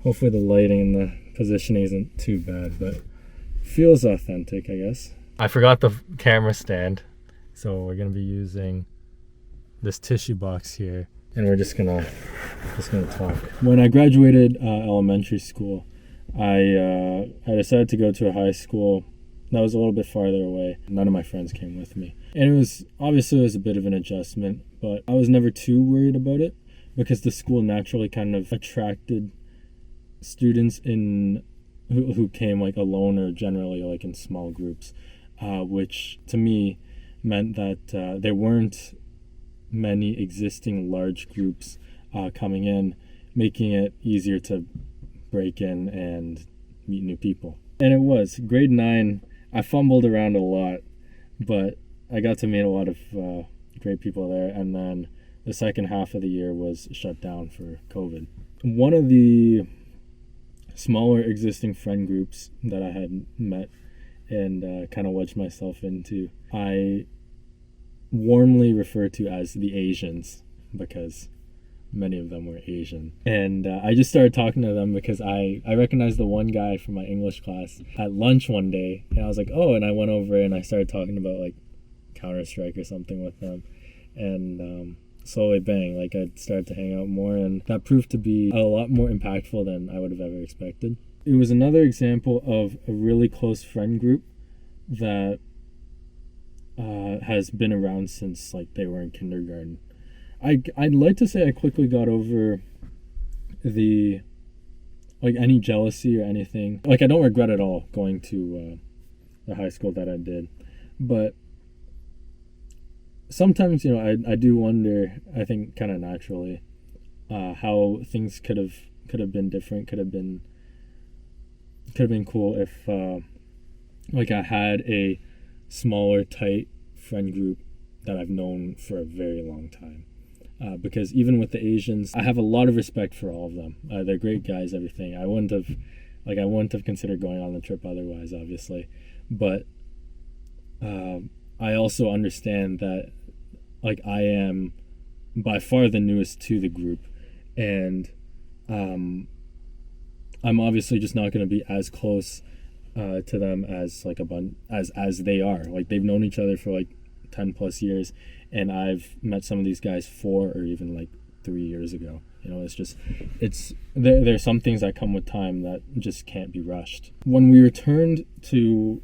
Hopefully the lighting and the positioning isn't too bad, but feels authentic, I guess. I forgot the camera stand, so we're gonna be using this tissue box here, and we're just gonna talk. When I graduated elementary school, I decided to go to a high school that was a little bit farther away. None of my friends came with me, and it was a bit of an adjustment, but I was never too worried about it because the school naturally kind of attracted students who came like alone or generally like in small groups, which to me meant that there weren't many existing large groups coming in, making it easier to break in and meet new people. And it was grade 9. I fumbled around a lot, but I got to meet a lot of great people there. And then the second half of the year was shut down for COVID. One of the smaller existing friend groups that I had met and kind of wedged myself into, I warmly refer to as the Asians because many of them were Asian. And I just started talking to them because I recognized the one guy from my English class at lunch one day, and I was like, oh, and I went over and I started talking about like Counter-Strike or something with them, and slowly bang, like I started to hang out more, and that proved to be a lot more impactful than I would have ever expected. It was another example of a really close friend group that has been around since like they were in kindergarten. I'd like to say I quickly got over the like any jealousy or anything. Like I don't regret at all going to the high school that I did, but sometimes I do wonder, I think kind of naturally, how things could have been different, could have been cool if like I had a smaller tight friend group that I've known for a very long time. Because even with the Asians, I have a lot of respect for all of them. They're great guys, everything. I wouldn't have considered going on the trip otherwise, obviously. But I also understand that like I am by far the newest to the group, and I'm obviously just not going to be as close to them as like as they are. Like they've known each other for like 10 plus years, and I've met some of these guys 4 or even like 3 years ago. There's some things that come with time that just can't be rushed. When we returned to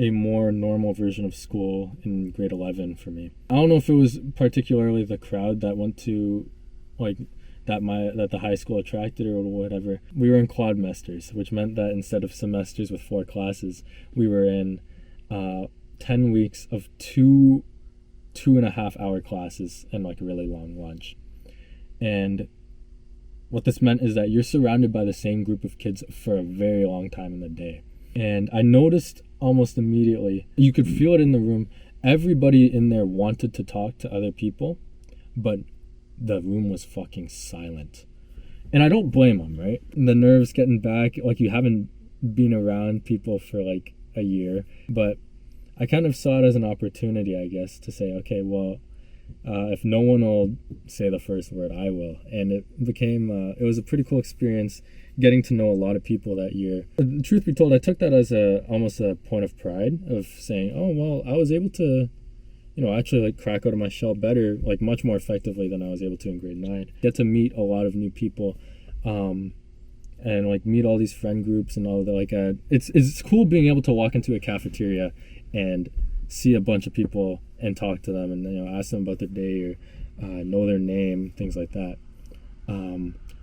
a more normal version of school in grade 11 for me, I don't know if it was particularly the crowd that went to like that the high school attracted or whatever. We were in quadmesters, which meant that instead of semesters with 4 classes, we were in 10 weeks of 2.5 hour classes and like a really long lunch. And what this meant is that you're surrounded by the same group of kids for a very long time in the day. And I noticed almost immediately, you could feel it in the room, everybody in there wanted to talk to other people, but the room was fucking silent. And I don't blame them, right? The nerves getting back, like you haven't been around people for like a year, but I kind of saw it as an opportunity, I guess, to say, okay, well, if no one will say the first word, I will. And it was a pretty cool experience getting to know a lot of people that year. The truth be told, I took that as almost a point of pride of saying, oh, well, I was able to, actually like crack out of my shell better, like much more effectively than I was able to in grade 9. Get to meet a lot of new people, and like meet all these friend groups and all that. Like, it's cool being able to walk into a cafeteria and see a bunch of people and talk to them and ask them about their day or know their name, things like that.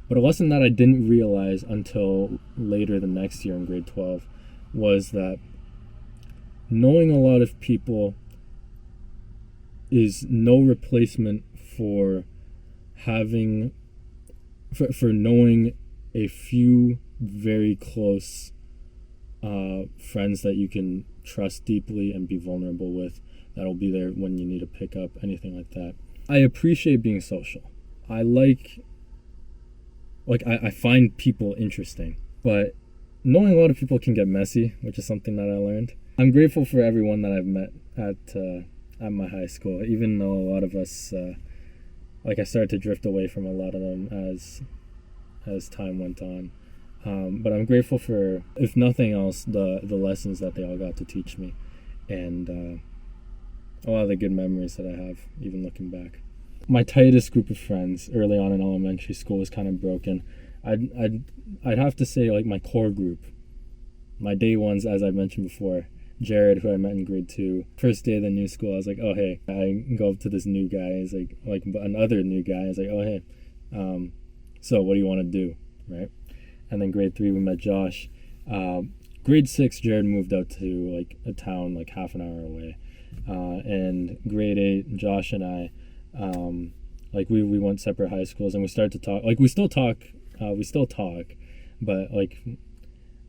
But a lesson that I didn't realize until later the next year in grade 12 was that knowing a lot of people is no replacement for knowing a few very close friends that you can trust deeply and be vulnerable with, that'll be there when you need to pick up, anything like that. I appreciate being social. I find people interesting, but knowing a lot of people can get messy, which is something that I learned. I'm grateful for everyone that I've met at my high school, even though a lot of us, I started to drift away from a lot of them as time went on. But I'm grateful for, if nothing else, the lessons that they all got to teach me, and a lot of the good memories that I have, even looking back. My tightest group of friends early on in elementary school was kind of broken. I'd have to say, like, my core group, my day ones, as I mentioned before. Jared, who I met in grade 2, first day of the new school, I was like, oh hey. I go up to this new guy. He's like another new guy. I was like, oh hey, so what do you want to do, right? And then grade 3 we met Josh. Grade 6 Jared moved out to like a town like half an hour away, and grade 8 Josh and I, like we went separate high schools, and we started to talk. Like we still talk, but like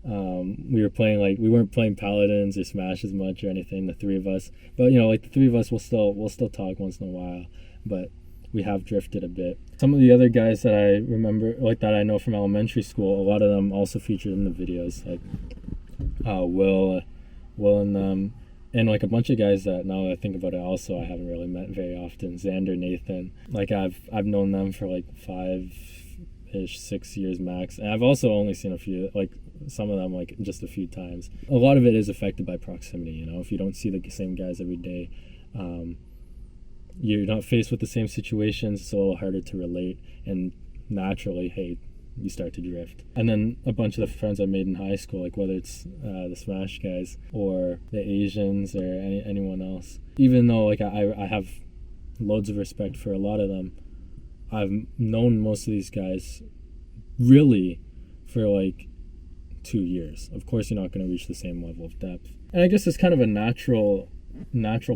we were playing, like we weren't playing Paladins or Smash as much or anything, the three of us. But you know, like the three of us will still talk once in a while, but we have drifted a bit. Some of the other guys that I remember, like that I know from elementary school, a lot of them also featured in the videos, like Will and them, and like a bunch of guys that, now that I think about it, also I haven't really met very often. Xander, Nathan, like I've known them for like 5-ish, 6 years max, and I've also only seen a few, like some of them like just a few times. A lot of it is affected by proximity, you know. If you don't see the same guys every day, you're not faced with the same situations, it's a little harder to relate, and naturally, hey, you start to drift. And then a bunch of the friends I made in high school, like whether it's the Smash guys or the Asians or anyone else, even though like I have loads of respect for a lot of them, I've known most of these guys really for like 2 years. Of course you're not going to reach the same level of depth, and I guess it's kind of a natural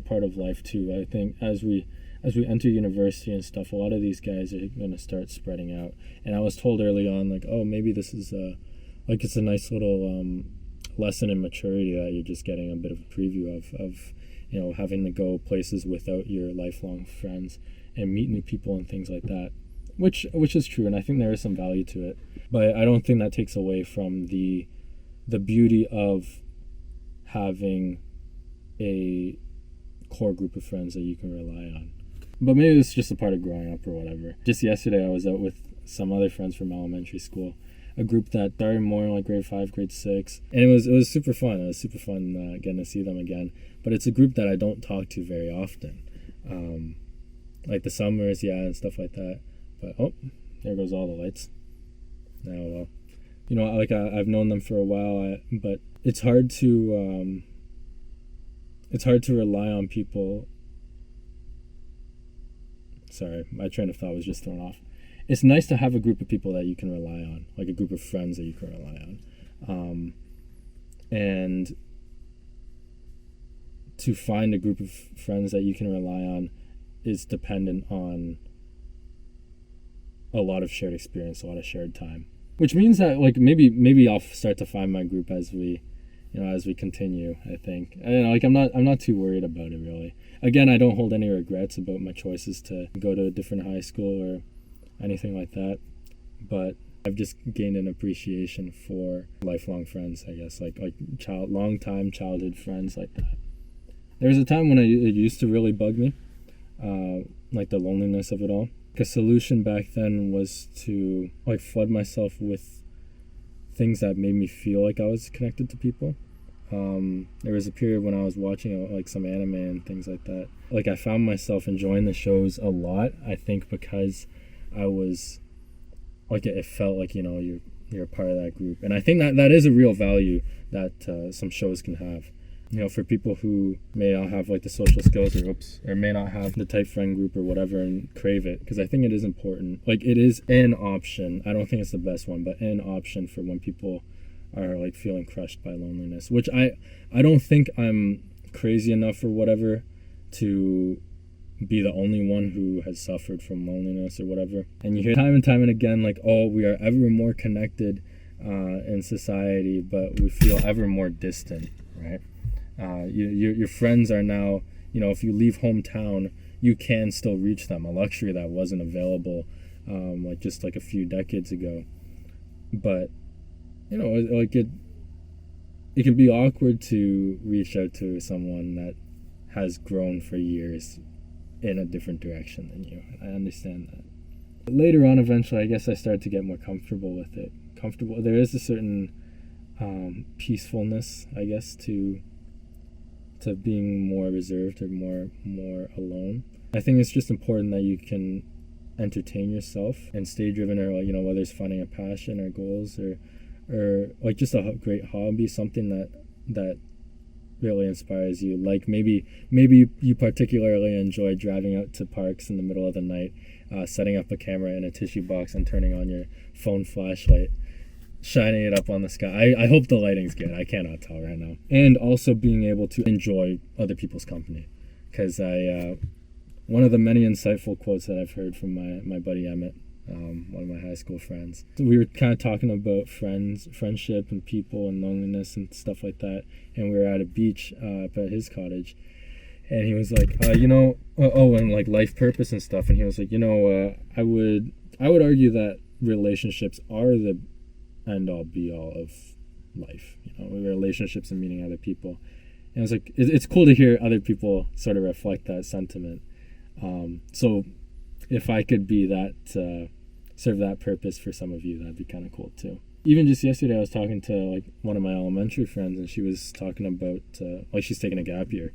part of life too. I think as we enter university and stuff, a lot of these guys are going to start spreading out, and I was told early on, like, oh, maybe this is like it's a nice little lesson in maturity that you're just getting a bit of a preview of you know, having to go places without your lifelong friends and meet new people and things like that, which is true, and I think there is some value to it, but I don't think that takes away from the beauty of having a core group of friends that you can rely on. But maybe it's just a part of growing up or whatever. Just yesterday I was out with some other friends from elementary school, a group that started more in like grade 5, grade 6, and it was super fun. It was super fun getting to see them again. But it's a group that I don't talk to very often, like the summers, yeah, and stuff like that. But oh, there goes all the lights. Now, well, you know, like I've known them for a while, but it's hard to rely on people. Sorry, my train of thought was just thrown off. It's nice to have a group of people that you can rely on, like a group of friends that you can rely on. And to find a group of friends that you can rely on is dependent on a lot of shared experience, a lot of shared time. Which means that like maybe I'll start to find my group as we continue, I think. And like I'm not too worried about it really. Again, I don't hold any regrets about my choices to go to a different high school or anything like that. But I've just gained an appreciation for lifelong friends, I guess, like long-time childhood friends like that. There was a time when it used to really bug me, like the loneliness of it all. A solution back then was to like flood myself with things that made me feel like I was connected to people. There was a period when I was watching like some anime and things like that. Like I found myself enjoying the shows a lot, I think because I was like, it felt like, you know, you're a part of that group. And I think that is a real value that some shows can have. You know, for people who may not have like the social skills or may not have the type friend group or whatever and crave it, because I think it is important. Like it is an option. I don't think it's the best one, but an option for when people are like feeling crushed by loneliness, which I don't think I'm crazy enough or whatever to be the only one who has suffered from loneliness or whatever. And you hear time and time and again like, oh, we are ever more connected in society, but we feel ever more distant, right? Your friends are now, you know, if you leave hometown, you can still reach them, a luxury that wasn't available like just like a few decades ago. But you know, like it can be awkward to reach out to someone that has grown for years in a different direction than you. I understand that. But later on, eventually, I guess I started to get more comfortable with it, comfortable. There is a certain peacefulness, I guess, to being more reserved or more alone. I think it's just important that you can entertain yourself and stay driven, or whether it's finding a passion or goals or like just a great hobby, something that really inspires you. Like maybe you particularly enjoy driving out to parks in the middle of the night, setting up a camera in a tissue box and turning on your phone flashlight, shining it up on the sky. I hope the lighting's good. I cannot tell right now. And also being able to enjoy other people's company, because one of the many insightful quotes that I've heard from my buddy Emmett, one of my high school friends. So we were kind of talking about friendship and people and loneliness and stuff like that, and we were at a beach up at his cottage, and he was like, and like life purpose and stuff, and he was like, I would argue that relationships are the end all be all of life, relationships and meeting other people. And I was like, it's cool to hear other people sort of reflect that sentiment. So if I could be that, serve that purpose for some of you, that'd be kind of cool too. Even just yesterday, I was talking to like one of my elementary friends, and she was talking about she's taking a gap year,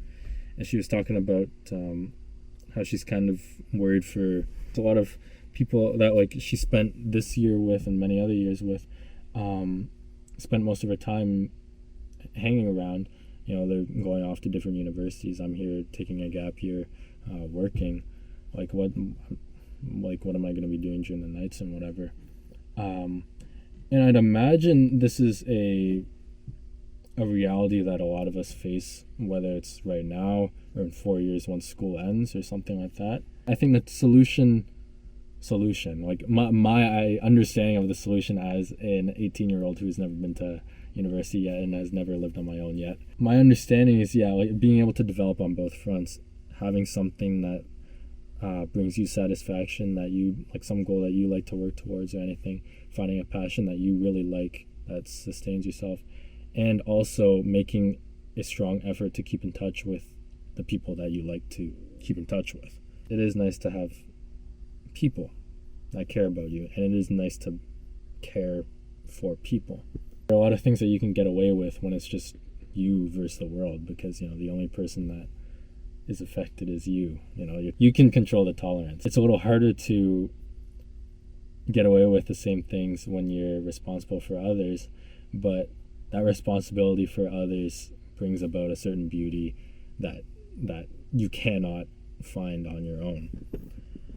and she was talking about how she's kind of worried for a lot of people that like she spent this year with and many other years with, spent most of her time hanging around. They're going off to different universities. I'm here taking a gap year, working. Like what am I going to be doing during the nights and whatever? And I'd imagine this is a reality that a lot of us face, whether it's right now or in 4 years once school ends or something like that. I think the solution, like my understanding of the solution as an 18-year-old who's never been to university yet and has never lived on my own yet. My understanding is, like being able to develop on both fronts, having something that brings you satisfaction, that you like, some goal that you like to work towards or anything, finding a passion that you really like that sustains yourself, and also making a strong effort to keep in touch with the people that you like to keep in touch with. It is nice to have people that care about you, and it is nice to care for people. There are a lot of things that you can get away with when it's just you versus the world, because the only person that is affected is you. You can control the tolerance. It's a little harder to get away with the same things when you're responsible for others, but that responsibility for others brings about a certain beauty that you cannot find on your own.